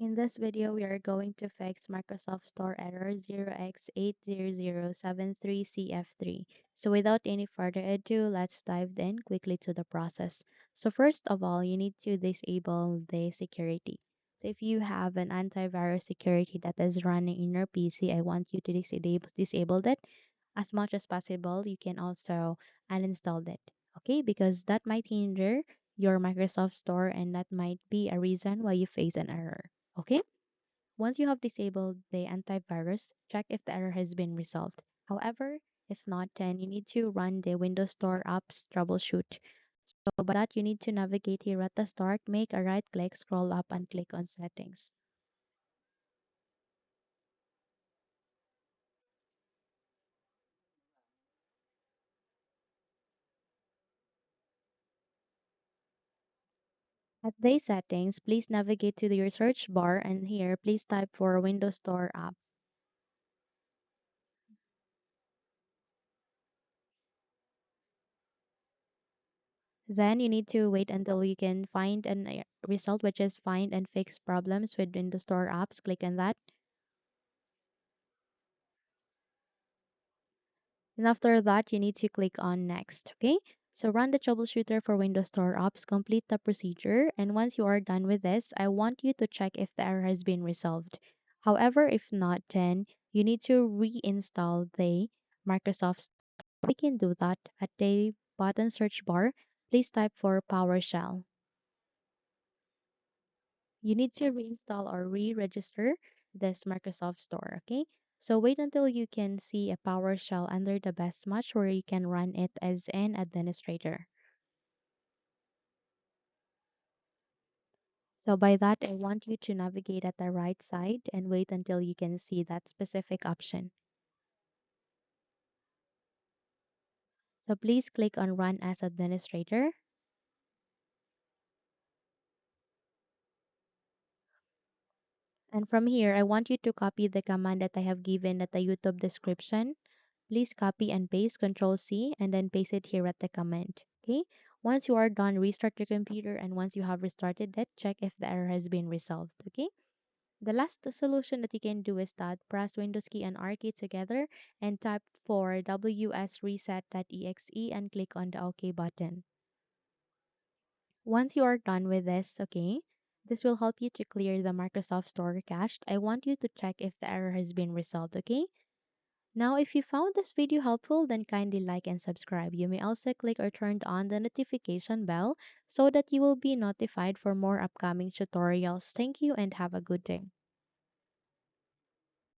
In this video, we are going to fix Microsoft Store error 0x80073CF3. So without any further ado, let's dive in quickly to the process. So first of all, you need to disable the security. So if you have an antivirus security that is running in your PC, I want you to disable that as much as possible. You can also uninstall it, okay? Because that might hinder your Microsoft Store and that might be a reason why you face an error. Okay? Once you have disabled the antivirus, check if the error has been resolved. However, if not, then you need to run the Windows Store Apps Troubleshoot. So by that, you need to navigate here at the start, make a right click, scroll up, and click on Settings. At the settings, please navigate to your search bar and here, please type for Windows Store app. Then you need to wait until you can find a result, which is find and fix problems with Windows Store apps. Click on that. And after that, you need to click on next. Okay. So run the troubleshooter for Windows Store apps, complete the procedure. And once you are done with this, I want you to check if the error has been resolved. However, if not, then you need to reinstall the Microsoft Store. We can do that at the bottom search bar. Please type for PowerShell. You need to reinstall or re-register this Microsoft Store, okay? So wait until you can see a PowerShell under the best match where you can run it as an administrator. So by that, I want you to navigate at the right side and wait until you can see that specific option. So please click on Run as Administrator. And from here, I want you to copy the command that I have given at the YouTube description. Please copy and paste Control C and then paste it here at the command. Okay. Once you are done, restart your computer, and once you have restarted it, check if the error has been resolved. Okay. The last solution that you can do is that press Windows key and R key together and type for wsreset.exe and click on the OK button. Once you are done with this, okay, this will help you to clear the Microsoft Store cache. I want you to check if the error has been resolved, okay? Now, if you found this video helpful, then kindly like and subscribe. You may also click or turn on the notification bell so that you will be notified for more upcoming tutorials. Thank you and have a good day.